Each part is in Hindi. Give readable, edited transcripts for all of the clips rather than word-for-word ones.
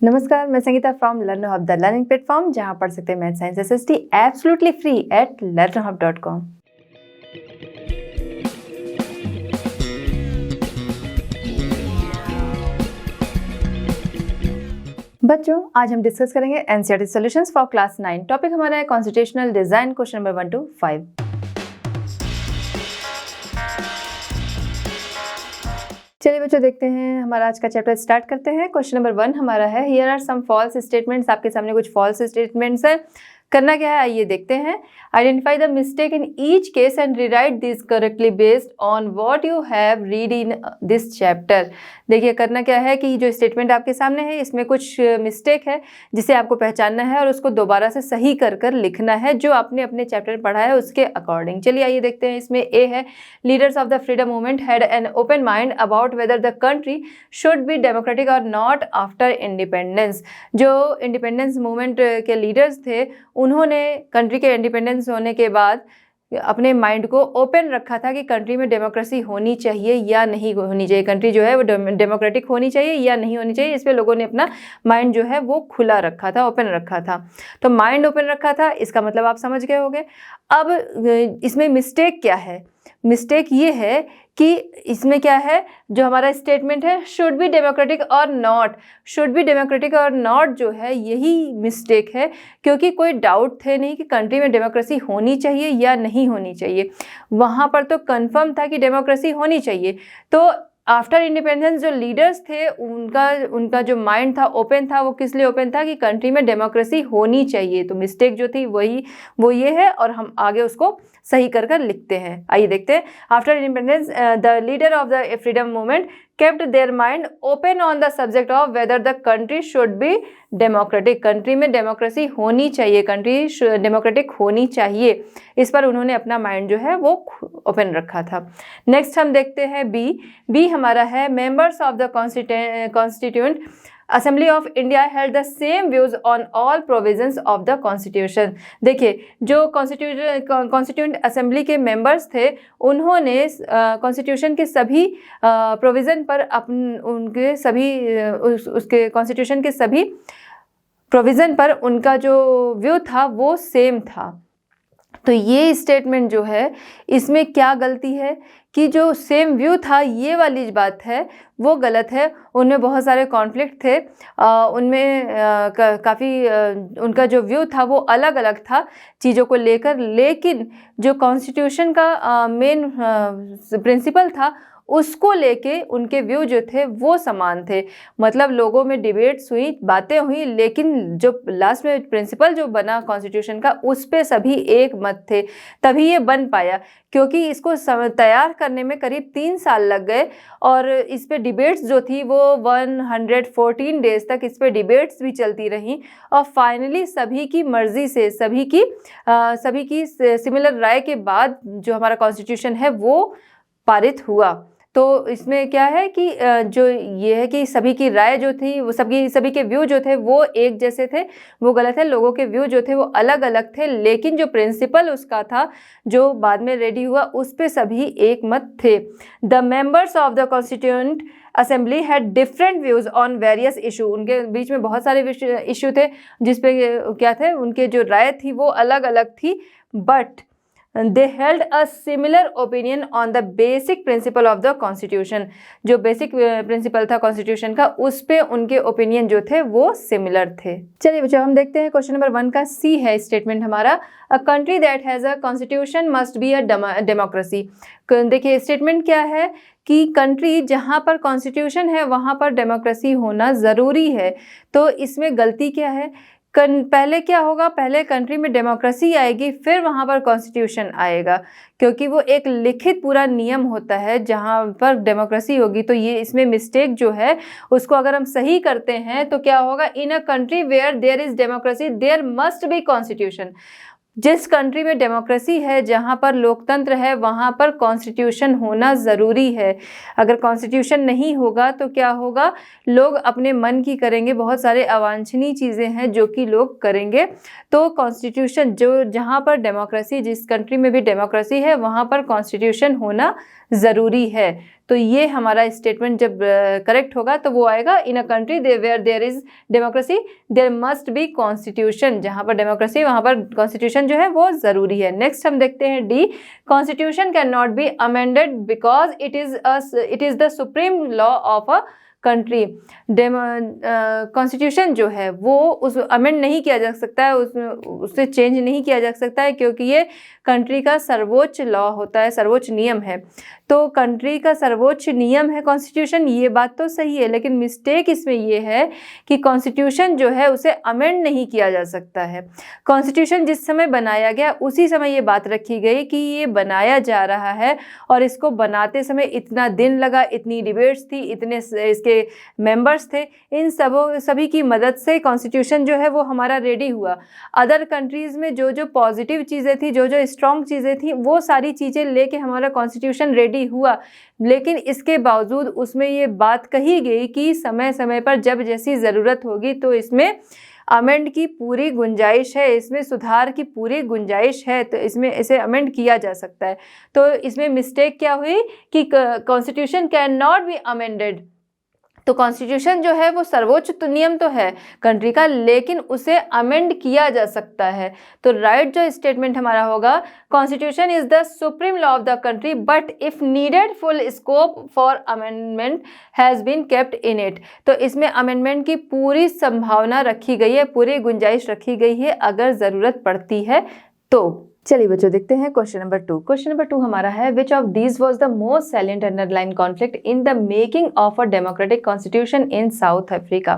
नमस्कार, मैं Sangeeta from learner hub, the learning platform, जहां पढ़ सकते हैं math science SST absolutely free at learnerhub.com। बच्चों, आज हम डिस्कस करेंगे NCERT solutions for class 9। Topic हमारा है constitutional design, question number 1 to 5। चलिए बच्चों, देखते हैं हमारा आज का चैप्टर स्टार्ट करते हैं। क्वेश्चन नंबर 1 हमारा है, here are some false statements. आपके सामने कुछ फॉल्स स्टेटमेंट्स है। करना क्या है, आइए देखते हैं। Identify the mistake in each case and rewrite this correctly based on what you have read in this chapter. देखिए करना क्या है कि जो स्टेटमेंट आपके सामने है इसमें कुछ मिस्टेक है जिसे आपको पहचानना है और उसको दोबारा से सही कर कर लिखना है जो आपने अपने चैप्टर में पढ़ा है उसके अकॉर्डिंग। चलिए आइए देखते हैं। इसमें ए है, leaders of the freedom movement had an open mind about whether the country should be democratic और नॉट आफ्टर इंडिपेंडेंस। जो इंडिपेंडेंस मूवमेंट के लीडर्स थे उन्होंने कंट्री के इंडिपेंडेंस होने के बाद अपने माइंड को ओपन रखा था कि कंट्री में डेमोक्रेसी होनी चाहिए या नहीं होनी चाहिए, कंट्री जो है वो डेमोक्रेटिक होनी चाहिए या नहीं होनी चाहिए। इस पे लोगों ने अपना माइंड जो है वो खुला रखा था, ओपन रखा था। तो माइंड ओपन रखा था, इसका मतलब आप समझ गए होंगे। अब इसमें मिस्टेक क्या है? मिस्टेक ये है कि इसमें क्या है, जो हमारा स्टेटमेंट है शुड बी डेमोक्रेटिक और नॉट, शुड बी डेमोक्रेटिक और नॉट जो है यही मिस्टेक है, क्योंकि कोई डाउट थे नहीं कि कंट्री में डेमोक्रेसी होनी चाहिए या नहीं होनी चाहिए। वहाँ पर तो कंफर्म था कि डेमोक्रेसी होनी चाहिए। तो आफ्टर इंडिपेंडेंस जो लीडर्स थे उनका जो माइंड था ओपन था। वो किस लिए ओपन था? कि कंट्री में डेमोक्रेसी होनी चाहिए। तो मिस्टेक जो थी वो ये है और हम आगे उसको सही कर कर लिखते हैं। आइए देखते हैं। After independence the leader of the freedom movement kept their mind open on the subject of whether the country should be democratic। Country में डेमोक्रेसी होनी चाहिए, कंट्री डेमोक्रेटिक होनी चाहिए, इस पर उन्होंने अपना माइंड जो है वो ओपन रखा था। नेक्स्ट हम देखते हैं बी हमारा है, members of the constituent assembly of India held the same views on all provisions of the constitution. देखिए जो कॉन्स्टिट्यूएंट असेंबली के मेंबर्स थे उन्होंने कॉन्स्टिट्यूशन के सभी प्रोविज़न पर उसके कॉन्स्टिट्यूशन के सभी प्रोविज़न पर उनका जो व्यू था वो सेम था। तो ये स्टेटमेंट जो है इसमें क्या गलती है कि जो सेम व्यू था ये वाली बात है वो गलत है। उनमें बहुत सारे कॉन्फ्लिक्ट थे, उनमें काफ़ी उनका जो व्यू था वो अलग अलग था चीज़ों को लेकर, लेकिन जो कॉन्स्टिट्यूशन का मेन प्रिंसिपल था उसको लेके उनके व्यू जो थे वो समान थे। मतलब लोगों में डिबेट्स हुई, बातें हुई, लेकिन जो लास्ट में प्रिंसिपल जो बना कॉन्स्टिट्यूशन का उस पे सभी एक मत थे। तभी ये बन पाया, क्योंकि इसको तैयार करने में करीब 3 साल लग गए और इस पे डिबेट्स जो थी वो 114 डेज तक इस पे डिबेट्स भी चलती रहीं और फाइनली सभी की मर्जी से सभी की सिमिलर राय के बाद जो हमारा कॉन्स्टिट्यूशन है वो पारित हुआ। तो इसमें क्या है कि जो ये है कि सभी की राय जो थी वो सभी के व्यू जो थे वो एक जैसे थे, वो गलत है। लोगों के व्यू जो थे वो अलग अलग थे, लेकिन जो प्रिंसिपल उसका था जो बाद में रेडी हुआ उस पे सभी एक मत थे। The members of the constituent assembly had different views on various issue. उनके बीच में बहुत सारे इशू थे जिसपे क्या थे, उनके जो राय थी वो अलग अलग थी, but they held a similar opinion on the basic principle of the constitution। जो बेसिक प्रिंसिपल था कॉन्स्टिट्यूशन का उस पे उनके ओपिनियन जो थे वो सिमिलर थे। चलिए बच्चों हम देखते हैं क्वेश्चन नंबर 1 का सी है स्टेटमेंट हमारा, a country that has a constitution must be a democracy. देखिए स्टेटमेंट क्या है कि कंट्री जहाँ पर कॉन्स्टिट्यूशन है वहाँ पर डेमोक्रेसी होना ज़रूरी है। तो इसमें गलती क्या है? पहले क्या होगा, पहले कंट्री में डेमोक्रेसी आएगी फिर वहाँ पर कॉन्स्टिट्यूशन आएगा, क्योंकि वो एक लिखित पूरा नियम होता है जहाँ पर डेमोक्रेसी होगी। तो ये इसमें मिस्टेक जो है उसको अगर हम सही करते हैं तो क्या होगा, in a country where there is democracy there must be constitution. जिस कंट्री में डेमोक्रेसी है, जहाँ पर लोकतंत्र है, वहाँ पर कॉन्स्टिट्यूशन होना ज़रूरी है। अगर कॉन्स्टिट्यूशन नहीं होगा तो क्या होगा, लोग अपने मन की करेंगे, बहुत सारे अवांछनीय चीज़ें हैं जो कि लोग करेंगे। तो कॉन्स्टिट्यूशन जहाँ पर डेमोक्रेसी, जिस कंट्री में भी डेमोक्रेसी है वहाँ पर कॉन्स्टिट्यूशन होना ज़रूरी है। तो ये हमारा स्टेटमेंट जब करेक्ट होगा तो वो आएगा in a country where there is democracy there must be constitution. जहाँ पर डेमोक्रेसी वहाँ पर कॉन्स्टिट्यूशन जो है वो ज़रूरी है। नेक्स्ट हम देखते हैं D, constitution can not be amended because it is the supreme law of a country. Constitution जो है वो उस अमेंड नहीं किया जा सकता है, उससे चेंज नहीं किया जा सकता है, क्योंकि ये कंट्री का सर्वोच्च लॉ होता है, सर्वोच्च नियम है। तो कंट्री का सर्वोच्च नियम है कॉन्स्टिट्यूशन, ये बात तो सही है, लेकिन मिस्टेक इसमें ये है कि कॉन्स्टिट्यूशन जो है उसे अमेंड नहीं किया जा सकता है। कॉन्स्टिट्यूशन जिस समय बनाया गया उसी समय ये बात रखी गई कि ये बनाया जा रहा है और इसको बनाते समय इतना दिन लगा, इतनी डिबेट्स थी, इतने इसके मेंबर्स थे, इन सभी की मदद से कॉन्स्टिट्यूशन जो है वो हमारा रेडी हुआ। अदर कंट्रीज़ में जो जो पॉजिटिव चीज़ें थी, जो जो स्ट्रॉन्ग चीज़ें थी, वो सारी चीज़ें लेके हमारा कॉन्स्टिट्यूशन रेडी हुआ, लेकिन इसके बावजूद उसमें ये बात कही गई कि समय समय पर जब जैसी ज़रूरत होगी तो इसमें अमेंड की पूरी गुंजाइश है, इसमें सुधार की पूरी गुंजाइश है, तो इसमें इसे अमेंड किया जा सकता है। तो इसमें मिस्टेक क्या हुई कि constitution can not be amended. तो कॉन्स्टिट्यूशन जो है वो सर्वोच्च तो नियम तो है कंट्री का, लेकिन उसे अमेंड किया जा सकता है। तो राइट जो स्टेटमेंट हमारा होगा, constitution is the supreme law of the country but if needed full scope for amendment has been kept in it. तो इसमें अमेंडमेंट की पूरी संभावना रखी गई है, पूरी गुंजाइश रखी गई है अगर ज़रूरत पड़ती है तो। चलिए बच्चों देखते हैं क्वेश्चन नंबर 2। क्वेश्चन नंबर 2 हमारा है, which of these was the most salient underline conflict in the making of a democratic constitution in south Africa.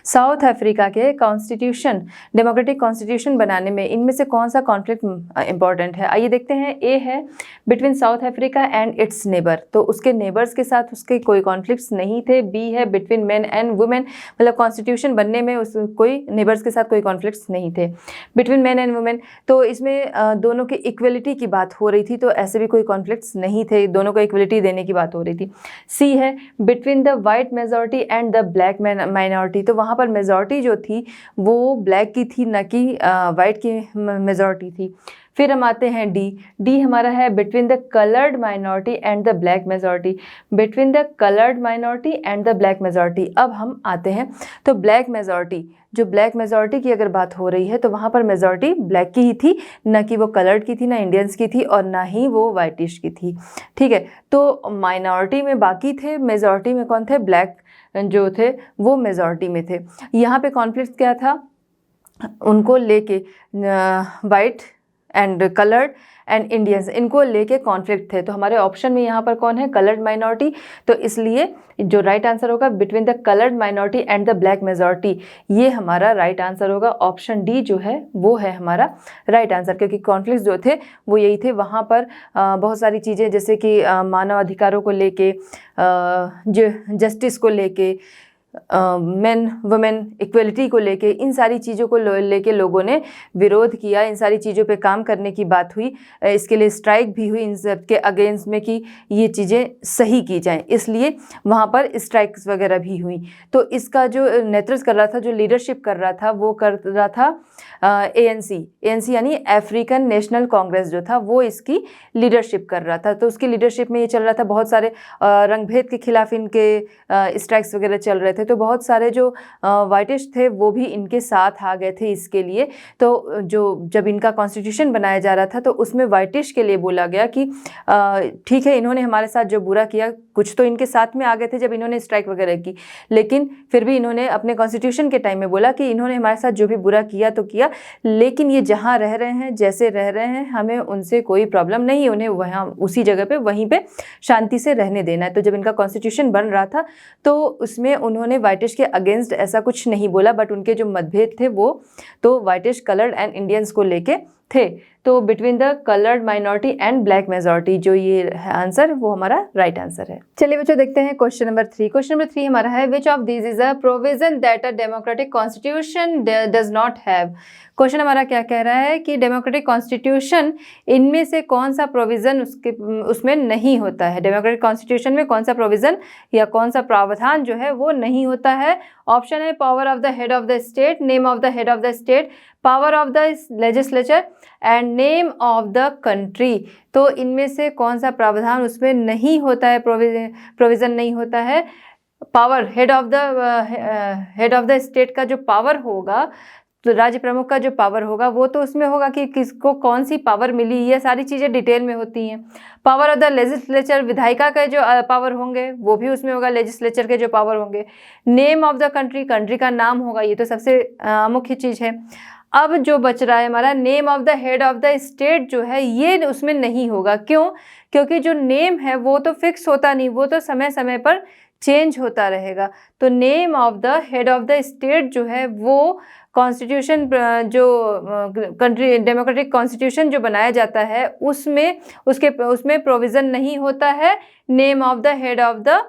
South Africa के कॉन्स्टिट्यूशन, डेमोक्रेटिक कॉन्स्टिट्यूशन बनाने में इनमें से कौन सा कॉन्फ्लिक्ट इंपॉर्टेंट है? आइए देखते हैं। ए है between south Africa and it's neighbour, तो उसके नेबर्स के साथ उसके कोई कॉन्फ्लिक्ट्स नहीं थे। बी है बिटवीन मेन एंड वुमेन, मतलब कॉन्स्टिट्यूशन बनने में उस कोई नेबर्स के साथ कोई कॉन्फ्लिक्ट्स नहीं थे। बिटवीन मेन एंड वुमेन, तो इसमें दोनों की इक्वलिटी की बात हो रही थी, तो ऐसे भी कोई कॉन्फ्लिक्ट्स नहीं थे, दोनों को इक्वलिटी देने की बात हो रही थी। सी है between the white majority and the black minority, तो वहाँ पर मेजॉरिटी जो थी वो ब्लैक की थी, न कि वाइट की मेजॉरिटी थी। फिर हम आते हैं डी। डी हमारा है between the coloured minority and the black majority, between the coloured minority and the black majority. अब हम आते हैं तो ब्लैक मेजॉरिटी, जो ब्लैक मेजॉरिटी की अगर बात हो रही है तो वहाँ पर मेजॉरिटी ब्लैक की ही थी, न कि वो कलर्ड की थी, ना इंडियंस की थी और ना ही वो वाइटिश की थी। ठीक है, तो माइनॉरिटी में बाकी थे, मेजॉरिटी में कौन थे? ब्लैक जो थे वो मेजॉरिटी में थे। यहाँ पे कॉन्फ्लिक्ट क्या था? उनको लेके white and coloured and Indians, इनको लेके कॉन्फ्लिक्ट थे। तो हमारे ऑप्शन में यहाँ पर कौन है? Coloured minority. तो इसलिए जो राइट आंसर होगा between the coloured minority and the black majority, ये हमारा राइट आंसर होगा। ऑप्शन डी जो है वो है हमारा राइट आंसर, क्योंकि कॉन्फ्लिक्ट जो थे वो यही थे। वहाँ पर बहुत सारी चीज़ें जैसे कि मानव अधिकारों को लेके, जस्टिस को लेके, मेन वुमेन इक्वलिटी को लेके, इन सारी चीज़ों को लेके लोगों ने विरोध किया, इन सारी चीज़ों पे काम करने की बात हुई, इसके लिए स्ट्राइक भी हुई इन सब के अगेंस्ट में कि ये चीज़ें सही की जाएं, इसलिए वहाँ पर स्ट्राइक्स वगैरह भी हुई। तो इसका जो नेतृत्व कर रहा था, जो लीडरशिप कर रहा था, वो कर रहा था ANC यानी अफ्रीकन नेशनल कांग्रेस जो था वो इसकी लीडरशिप कर रहा था। तो उसकी लीडरशिप में ये चल रहा था, बहुत सारे रंगभेद के खिलाफ इनके स्ट्राइक्स वगैरह चल रहे थे। तो बहुत सारे जो वाइटिश थे वो भी इनके साथ आ गए थे इसके लिए। तो जब इनका कॉन्स्टिट्यूशन बनाया जा रहा था तो उसमें वाइटिश के लिए बोला गया कि ठीक है, इन्होंने हमारे साथ जो बुरा किया, कुछ तो इनके साथ में आ गए थे जब इन्होंने स्ट्राइक वगैरह की, लेकिन फिर भी इन्होंने अपने कॉन्स्टिट्यूशन के टाइम में बोला कि इन्होंने हमारे साथ जो भी बुरा किया तो किया, लेकिन ये जहाँ रह रहे हैं, जैसे रह रहे हैं, हमें उनसे कोई प्रॉब्लम नहीं है, उन्हें वहाँ उसी जगह पे वहीं पे शांति से रहने देना है। तो जब इनका कॉन्स्टिट्यूशन बन रहा था तो उसमें उन्होंने वाइटिश के अगेंस्ट ऐसा कुछ नहीं बोला, बट उनके जो मतभेद थे वो तो वाइटिश, कलर्ड एंड इंडियंस को लेके थे। तो between the coloured minority and black majority, जो ये है आंसर वो हमारा राइट आंसर है। चलिए बच्चों देखते हैं क्वेश्चन नंबर 3। क्वेश्चन नंबर 3 हमारा है, which of these is a provision that a democratic constitution does not have. Question हमारा क्या कह रहा है कि डेमोक्रेटिक कॉन्स्टिट्यूशन, इनमें से कौन सा प्रोविज़न उसमें नहीं होता है। डेमोक्रेटिक कॉन्स्टिट्यूशन में कौन सा प्रोविज़न या कौन सा प्रावधान जो है वो नहीं होता है। ऑप्शन है power of the head of the state, name of the head of the state, power of the legislature, and name of the country. तो इनमें से कौन सा प्रावधान उसमें नहीं होता है, प्रोविज़न नहीं होता है? Power, head of the state का जो पावर होगा, तो राज्य प्रमुख का जो पावर होगा वो तो उसमें होगा कि किसको कौन सी पावर मिली, ये सारी चीज़ें डिटेल में होती हैं। पावर ऑफ द लेजिस्लेचर, विधायिका के जो पावर होंगे वो भी उसमें होगा, लेजिस्लेचर के जो पावर होंगे। Name of the country, country का नाम होगा, ये तो सबसे मुख्य चीज़ है। अब जो बच रहा है हमारा name of the head of the state जो है, ये उसमें नहीं होगा। क्यों? क्योंकि जो नेम है वो तो फिक्स होता नहीं, वो तो समय समय पर चेंज होता रहेगा। तो name of the head of the state जो है वो कॉन्स्टिट्यूशन, जो कंट्री डेमोक्रेटिक कॉन्स्टिट्यूशन जो बनाया जाता है उसमें प्रोविज़न नहीं होता है name of the head of the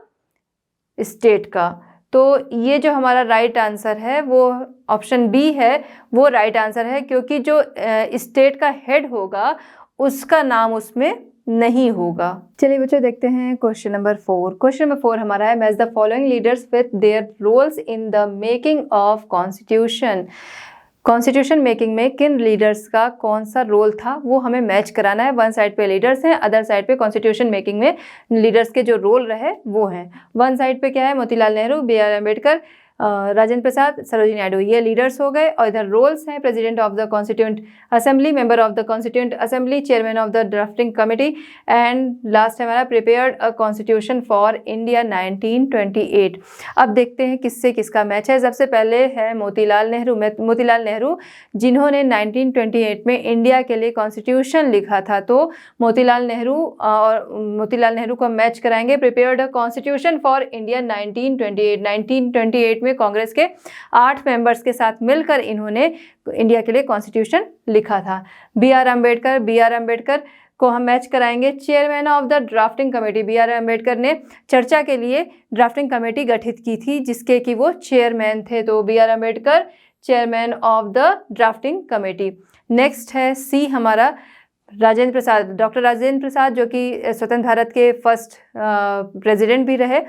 state का। तो ये जो हमारा राइट आंसर है वो ऑप्शन बी है, वो राइट आंसर है, क्योंकि जो स्टेट का हेड होगा उसका नाम उसमें नहीं होगा। चलिए बच्चों देखते हैं क्वेश्चन नंबर 4। क्वेश्चन नंबर 4 हमारा है, match the following leaders with their roles in the making of constitution. Constitution making में किन लीडर्स का कौन सा रोल था वो हमें मैच कराना है। वन साइड पे लीडर्स हैं, अदर साइड पे कॉन्स्टिट्यूशन मेकिंग में लीडर्स के जो रोल रहे वो हैं। वन साइड पे क्या है, मोतीलाल नेहरू, B.R. अम्बेडकर, राजेंद्र प्रसाद, सरोजिनी नायडू, ये लीडर्स हो गए। और इधर रोल्स हैं, president of the constituent assembly, member of the constituent assembly, chairman of the drafting committee, and last है हमारा prepared a constitution for India 1928। अब देखते हैं किससे किसका मैच है। सबसे पहले है मोतीलाल नेहरू। मोतीलाल नेहरू जिन्होंने 1928 में इंडिया के लिए कॉन्स्टिट्यूशन लिखा था, तो मोतीलाल नेहरू को मैच कराएंगे। Prepared a constitution for India 1928 में कांग्रेस के 8 मेंबर्स के साथ मिलकर इन्होंने इंडिया के लिए कॉन्स्टिट्यूशन लिखा था। B.R. अम्बेडकर को हम मैच कराएंगे chairman of the drafting committee. B.R. Ambedkar ने चर्चा के लिए ड्राफ्टिंग कमेटी गठित की थी जिसके कि वो चेयरमैन थे, तो B.R. Ambedkar chairman of the drafting committee. Next है सी हमारा राजेंद्र प्रसाद, डॉक्टर राजेंद्र प्रसाद, जो कि स्वतंत्र भारत के फर्स्ट प्रेसिडेंट भी रहे।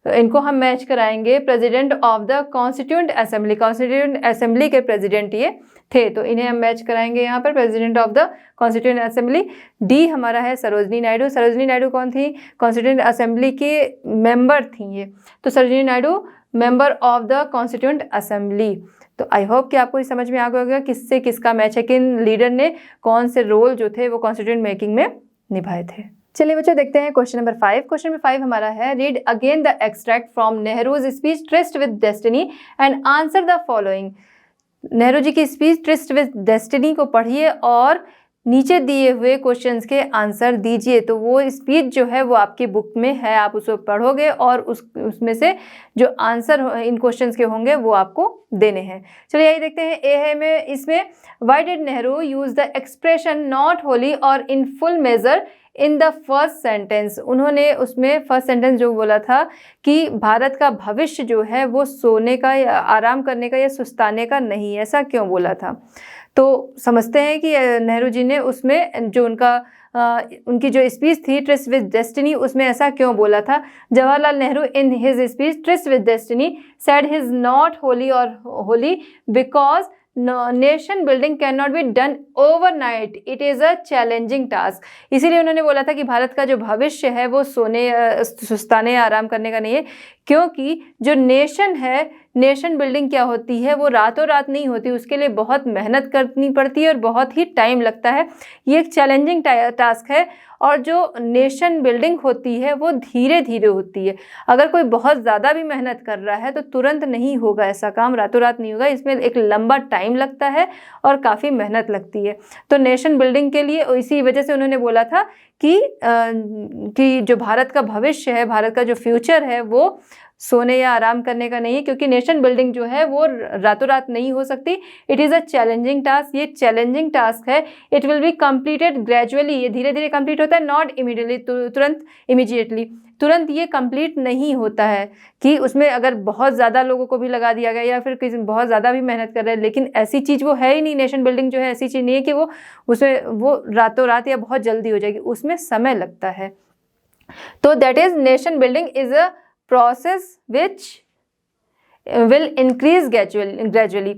इनको हम मैच कराएंगे president of the constituent assembly. Constituent assembly के प्रेसिडेंट ये थे, तो इन्हें हम मैच कराएंगे यहाँ पर president of the constituent assembly. D हमारा है सरोजिनी नायडू। सरोजिनी नायडू कौन थी? कॉन्स्टिट्यूंट असेंबली के मेंबर थी ये, तो Sarojini Naidu member of the constituent assembly. तो आई होप कि आपको ये समझ में आ गया होगा किससे किसका मैच है, किन लीडर ने कौन से रोल जो थे वो कॉन्स्टिट्यूंट मेकिंग में निभाए थे। चलिए बच्चों देखते हैं क्वेश्चन नंबर 5। क्वेश्चन नंबर 5 हमारा है, read again the extract from Nehru's speech tryst with destiny and answer the following. Nehru ji की स्पीच ट्रिस्ट विद डेस्टिनी को पढ़िए और नीचे दिए हुए क्वेश्चंस के आंसर दीजिए। तो वो स्पीच जो है वो आपकी बुक में है, आप उसको पढ़ोगे और उसमें से जो आंसर इन क्वेश्चंस के होंगे वो आपको देने हैं। चलिए यही देखते हैं। ए है में इसमें why did Nehru use the expression not wholly or in full measure in the first sentence. उन्होंने उसमें फर्स्ट सेंटेंस जो बोला था कि भारत का भविष्य जो है वो सोने का या आराम करने का या सुस्ताने का नहीं, ऐसा क्यों बोला था? तो समझते हैं कि नेहरू जी ने उसमें जो उनकी जो स्पीच थी ट्रिस्ट विद डेस्टिनी, उसमें ऐसा क्यों बोला था। Jawaharlal Nehru in his speech tryst with destiny said his not wholly or wholly because nation building can not be done overnight, it is a challenging task. इसीलिए उन्होंने बोला था कि भारत का जो भविष्य है वो सोने सुस्ताने आराम करने का नहीं है, क्योंकि जो नेशन है, नेशन बिल्डिंग क्या होती है वो रातों रात नहीं होती, उसके लिए बहुत मेहनत करनी पड़ती है और बहुत ही टाइम लगता है। ये एक चैलेंजिंग टास्क है और जो नेशन बिल्डिंग होती है वो धीरे धीरे होती है। अगर कोई बहुत ज़्यादा भी मेहनत कर रहा है तो तुरंत नहीं होगा, ऐसा काम रातों रात नहीं होगा, इसमें एक लंबा टाइम लगता है और काफ़ी मेहनत लगती है। तो नेशन बिल्डिंग के लिए इसी वजह से उन्होंने बोला था कि जो भारत का भविष्य है, भारत का जो फ्यूचर है वो सोने या आराम करने का नहीं है, क्योंकि नेशन बिल्डिंग जो है वो रातों रात नहीं हो सकती। It is a challenging task, ये चैलेंजिंग टास्क है। It will be completed gradually, ये धीरे धीरे कंप्लीट होता है, नॉट इमीडिएटली, तुरंत इमीडिएटली, तुरंत ये कंप्लीट नहीं होता है कि उसमें अगर बहुत ज़्यादा लोगों को भी लगा दिया गया या फिर किसी बहुत ज़्यादा भी मेहनत कर रहे हैं, लेकिन ऐसी चीज़ वो है ही नहीं। नेशन बिल्डिंग जो है ऐसी चीज़ नहीं है कि वो रातों रात या बहुत जल्दी हो जाएगी, उसमें समय लगता है। तो that is nation building is a process which will increase gradually.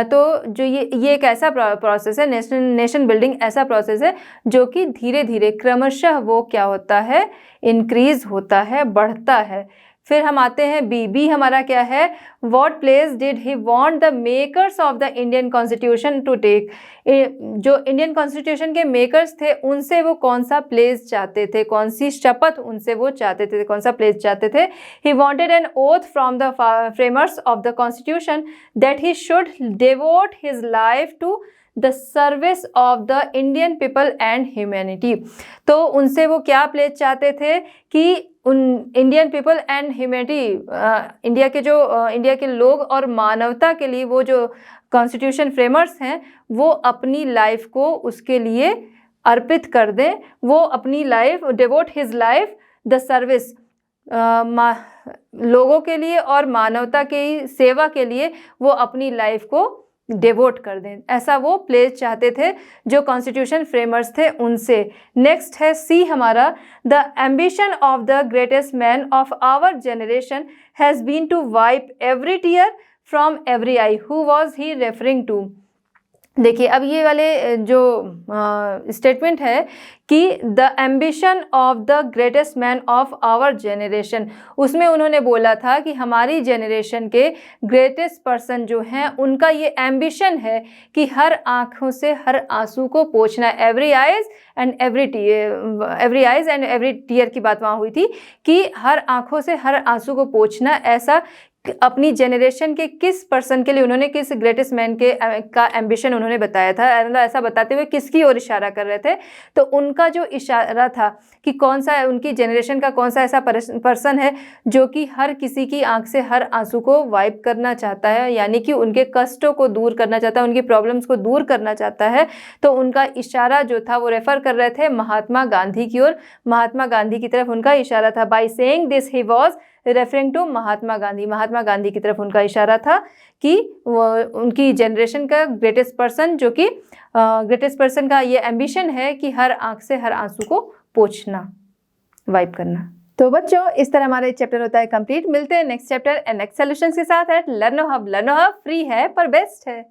तो जो ये एक ऐसा प्रोसेस है, नेशन बिल्डिंग ऐसा प्रोसेस है जो कि धीरे धीरे क्रमशः वो क्या होता है, इंक्रीज होता है, बढ़ता है। फिर हम आते हैं बी हमारा क्या है, what place did he want the makers of the Indian constitution to take. जो इंडियन कॉन्स्टिट्यूशन के मेकर्स थे उनसे वो कौन सा प्लेस चाहते थे, कौन सी शपथ उनसे वो चाहते थे, कौन सा प्लेस चाहते थे। He wanted an oath from the framers of the constitution that he should devote his life to the service of the Indian people and humanity. तो उनसे वो क्या प्लेस चाहते थे कि उन Indian people and humanity, India के लोग और मानवता के लिए वो जो कॉन्स्टिट्यूशन फ्रेमर्स हैं वो अपनी लाइफ को उसके लिए अर्पित कर दें। वो अपनी life, devote his life the service, लोगों के लिए और मानवता की सेवा के लिए वो अपनी लाइफ को डिवोट कर दें, ऐसा वो प्लेस चाहते थे जो कॉन्स्टिट्यूशन फ्रेमर्स थे उनसे। नेक्स्ट है सी हमारा, the ambition of the greatest man of our generation has been to wipe every tear from every eye, who was he referring to. देखिए अब ये वाले जो स्टेटमेंट है कि the ambition of the greatest man of our generation, उसमें उन्होंने बोला था कि हमारी जनरेशन के ग्रेटेस्ट पर्सन जो हैं उनका ये एम्बिशन है कि हर आँखों से हर आंसू को पोंछना। Every eyes and every tear की बात वहाँ हुई थी कि हर आँखों से हर आंसू को पोंछना, ऐसा अपनी जनरेशन के किस पर्सन के लिए उन्होंने, किस ग्रेटेस्ट मैन का एम्बिशन उन्होंने बताया था। ऐसा बताते हुए किसकी ओर इशारा कर रहे थे, तो उनका जो इशारा था कि कौन सा उनकी जनरेशन का कौन सा ऐसा पर्सन है जो कि हर किसी की आंख से हर आंसू को वाइप करना चाहता है, यानी कि उनके कष्टों को दूर करना चाहता है, उनकी प्रॉब्लम्स को दूर करना चाहता है। तो उनका इशारा जो था वो रेफर कर रहे थे महात्मा गांधी की ओर, महात्मा गांधी की तरफ उनका इशारा था। By saying this he was referring to Mahatma Gandhi, Mahatma Gandhi की तरफ उनका इशारा था कि वो उनकी जनरेशन का ग्रेटेस्ट पर्सन, जो कि ग्रेटेस्ट पर्सन का ये एम्बिशन है कि हर आंख से हर आंसू को पोंछना, वाइप करना। तो बच्चों इस तरह हमारा चैप्टर होता है कंप्लीट। मिलते हैं next chapter and next solutions के साथ at Learno Hub. Learno Hub free है पर बेस्ट है।